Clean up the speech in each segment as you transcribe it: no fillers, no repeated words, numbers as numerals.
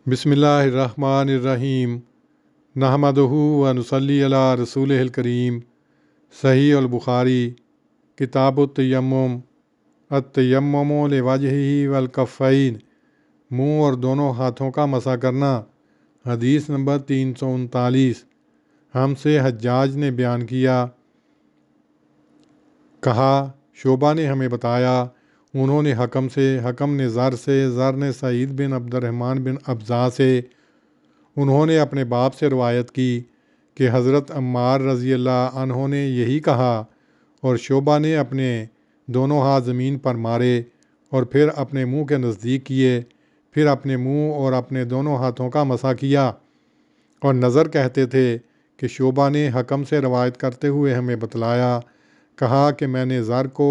بسم اللہ الرحمن الرحیم نحمدہ و نصلی علی رسولہ الکریم۔ صحیح البخاری کتاب التیمم التیمم لوجہہ والکفین، منہ اور دونوں ہاتھوں کا مسح کرنا۔ حدیث نمبر 339۔ ہم سے حجاج نے بیان کیا، کہا شعبہ نے ہمیں بتایا، انہوں نے حکم سے، حکم نے زر سے، زر نے سعید بن عبد الرحمن بن ابزا سے، انہوں نے اپنے باپ سے روایت کی کہ حضرت عمار رضی اللہ عنہ نے یہی کہا، اور شعبہ نے اپنے دونوں ہاتھ زمین پر مارے اور پھر اپنے منہ کے نزدیک کیے، پھر اپنے منہ اور اپنے دونوں ہاتھوں کا مسح کیا۔ اور نظر کہتے تھے کہ شعبہ نے حکم سے روایت کرتے ہوئے ہمیں بتلایا، کہا کہ میں نے زر کو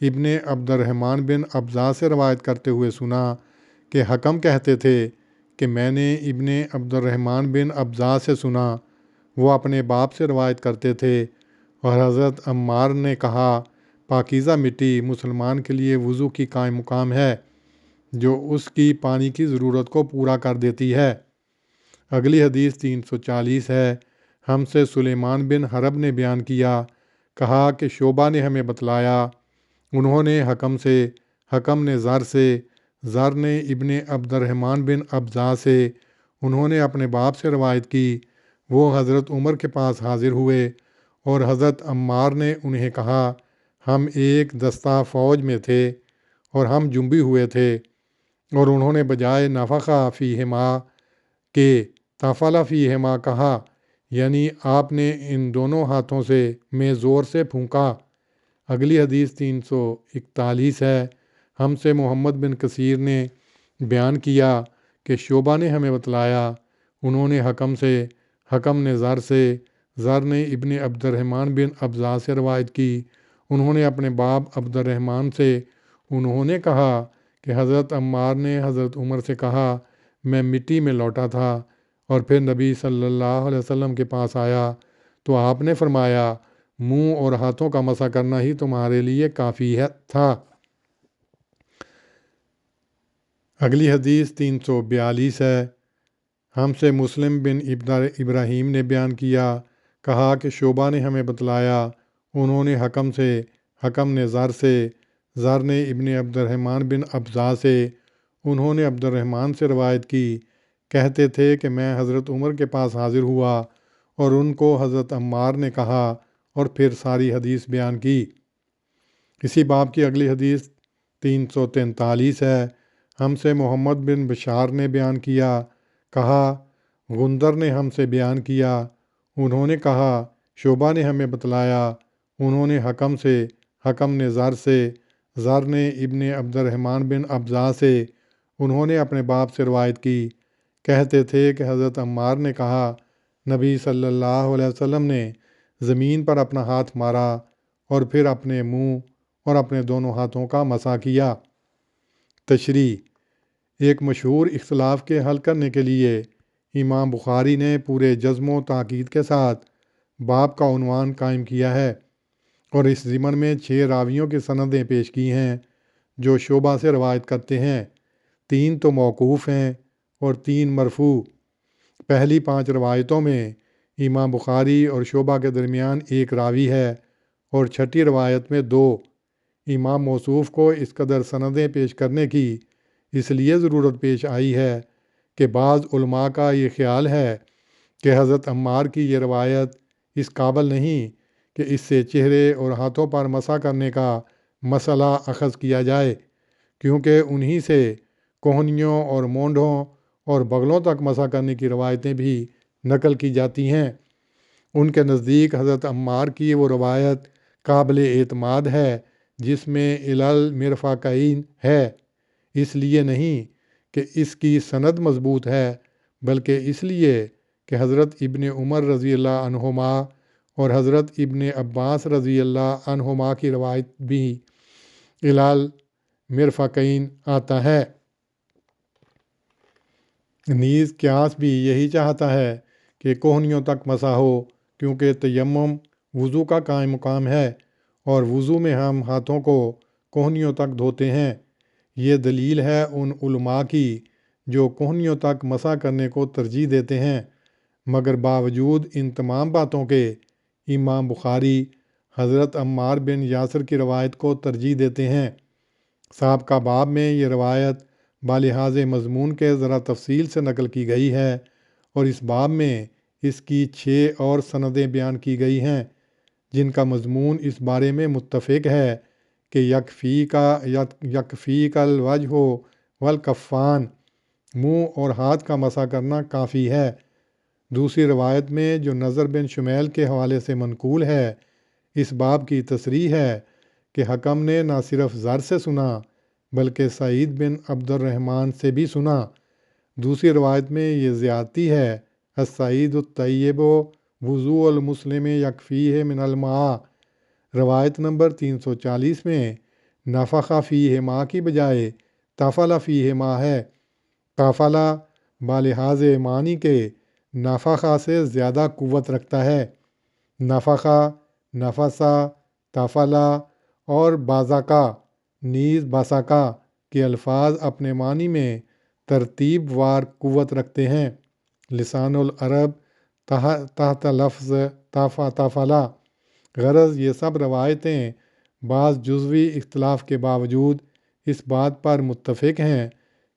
ابن عبد الرحمن بن ابزا سے روایت کرتے ہوئے سنا کہ حکم کہتے تھے کہ میں نے ابن عبد الرحمن بن ابزا سے سنا، وہ اپنے باپ سے روایت کرتے تھے۔ اور حضرت عمار نے کہا، پاکیزہ مٹی مسلمان کے لیے وضو کی قائم مقام ہے، جو اس کی پانی کی ضرورت کو پورا کر دیتی ہے۔ اگلی حدیث 340 ہے۔ ہم سے سلیمان بن حرب نے بیان کیا، کہا کہ شعبہ نے ہمیں بتلایا، انہوں نے حکم سے، حکم نے زر سے، زر نے ابن عبد الرحمن بن ابزا سے، انہوں نے اپنے باپ سے روایت کی، وہ حضرت عمر کے پاس حاضر ہوئے اور حضرت عمار نے انہیں کہا، ہم ایک دستہ فوج میں تھے اور ہم جنبی ہوئے تھے، اور انہوں نے بجائے نفخہ فیہما کے تفل فیہما کہا، یعنی آپ نے ان دونوں ہاتھوں سے میں زور سے پھونکا۔ اگلی حدیث 341 ہے۔ ہم سے محمد بن کثیر نے بیان کیا کہ شعبہ نے ہمیں بتلایا، انہوں نے حکم سے، حکم نے زر سے، زر نے ابن عبد الرحمن بن ابزا سے روایت کی، انہوں نے اپنے باپ عبد الرحمن سے، انہوں نے کہا کہ حضرت عمار نے حضرت عمر سے کہا، میں مٹی میں لوٹا تھا اور پھر نبی صلی اللہ علیہ وسلم کے پاس آیا تو آپ نے فرمایا، منہ اور ہاتھوں کا مسح کرنا ہی تمہارے لیے کافی تھا۔ اگلی حدیث 342 ہے۔ ہم سے مسلم بن ابراہیم نے بیان کیا، کہا کہ شعبہ نے ہمیں بتلایا، انہوں نے حکم سے، حکم نے زر سے، زر نے ابن عبد الرحمن بن ابزا سے، انہوں نے عبد الرحمن سے روایت کی، کہتے تھے کہ میں حضرت عمر کے پاس حاضر ہوا اور ان کو حضرت عمار نے کہا، اور پھر ساری حدیث بیان کی۔ اسی باب کی اگلی حدیث 343 ہے۔ ہم سے محمد بن بشار نے بیان کیا، کہا غندر نے ہم سے بیان کیا، انہوں نے کہا شعبہ نے ہمیں بتلایا، انہوں نے حکم سے، حکم نے زر سے، زر نے ابن عبد الرحمن بن ابزا سے، انہوں نے اپنے باپ سے روایت کی، کہتے تھے کہ حضرت عمار نے کہا، نبی صلی اللہ علیہ وسلم نے زمین پر اپنا ہاتھ مارا اور پھر اپنے منہ اور اپنے دونوں ہاتھوں کا مسح کیا۔ تشریح: ایک مشہور اختلاف کے حل کرنے کے لیے امام بخاری نے پورے جزم و تاکید کے ساتھ باب کا عنوان قائم کیا ہے، اور اس ضمن میں 6 راویوں کی سندیں پیش کی ہیں جو شعبہ سے روایت کرتے ہیں، 3 تو موقوف ہیں اور 3 مرفوع۔ پہلی 5 روایتوں میں امام بخاری اور شعبہ کے درمیان ایک راوی ہے، اور چھٹی روایت میں 2۔ امام موصوف کو اس قدر سندیں پیش کرنے کی اس لیے ضرورت پیش آئی ہے کہ بعض علماء کا یہ خیال ہے کہ حضرت عمار کی یہ روایت اس قابل نہیں کہ اس سے چہرے اور ہاتھوں پر مسح کرنے کا مسئلہ اخذ کیا جائے، کیونکہ انہی سے کوہنیوں اور مونڈھوں اور بغلوں تک مسح کرنے کی روایتیں بھی نقل کی جاتی ہیں۔ ان کے نزدیک حضرت عمار کی وہ روایت قابل اعتماد ہے جس میں علل مرفقین ہے، اس لیے نہیں کہ اس کی سند مضبوط ہے، بلکہ اس لیے کہ حضرت ابن عمر رضی اللہ عنہما اور حضرت ابن عباس رضی اللہ عنہما کی روایت بھی علل مرفقین آتا ہے۔ نیز قیاس بھی یہی چاہتا ہے کہ کوہنیوں تک مسح ہو، کیونکہ تیمم وضو کا قائم مقام ہے، اور وضو میں ہم ہاتھوں کو کوہنیوں تک دھوتے ہیں۔ یہ دلیل ہے ان علماء کی جو کوہنیوں تک مسح کرنے کو ترجیح دیتے ہیں، مگر باوجود ان تمام باتوں کے امام بخاری حضرت عمار بن یاسر کی روایت کو ترجیح دیتے ہیں۔ سابقہ باب میں یہ روایت بالحاظ مضمون کے ذرا تفصیل سے نقل کی گئی ہے اور اس باب میں اس کی 6 اور سندیں بیان کی گئی ہیں، جن کا مضمون اس بارے میں متفق ہے کہ یکفی کا الوجہ والکفان، منہ اور ہاتھ کا مسح کرنا کافی ہے۔ دوسری روایت میں جو نضر بن شمیل کے حوالے سے منقول ہے، اس باب کی تصریح ہے کہ حکم نے نہ صرف زر سے سنا بلکہ سعید بن عبد الرحمن سے بھی سنا۔ دوسری روایت میں یہ زیادتی ہے، السعید الطیب وضوء المسلم یکفیہ من الماء۔ روایت نمبر 340 میں نفخ فیہ ما کی بجائے تفل فیہ ما ہے۔ قافلہ بالحاظ معنی کے نفخہ سے زیادہ قوت رکھتا ہے۔ نفخہ، نفسہ، تفلہ اور بازکا نیز باسکا کے الفاظ اپنے معنی میں ترتیب وار قوت رکھتے ہیں۔ لسان العرب تحت لفظ تفلا۔ غرض یہ سب روایتیں بعض جزوی اختلاف کے باوجود اس بات پر متفق ہیں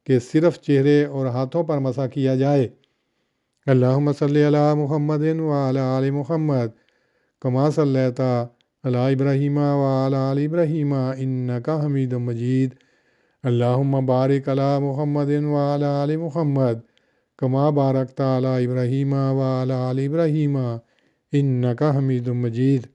کہ صرف چہرے اور ہاتھوں پر مسح کیا جائے۔ اللہم صلی علی محمد وعلی آل محمد کما صلیت علی ابراہیم وعلی آل ابراہیم انک حمید مجید۔ اللہم بارک علی محمد وعلی آل محمد کما بارکت علی ابراہیم وعلی آل ابراہیم انک حمید مجید۔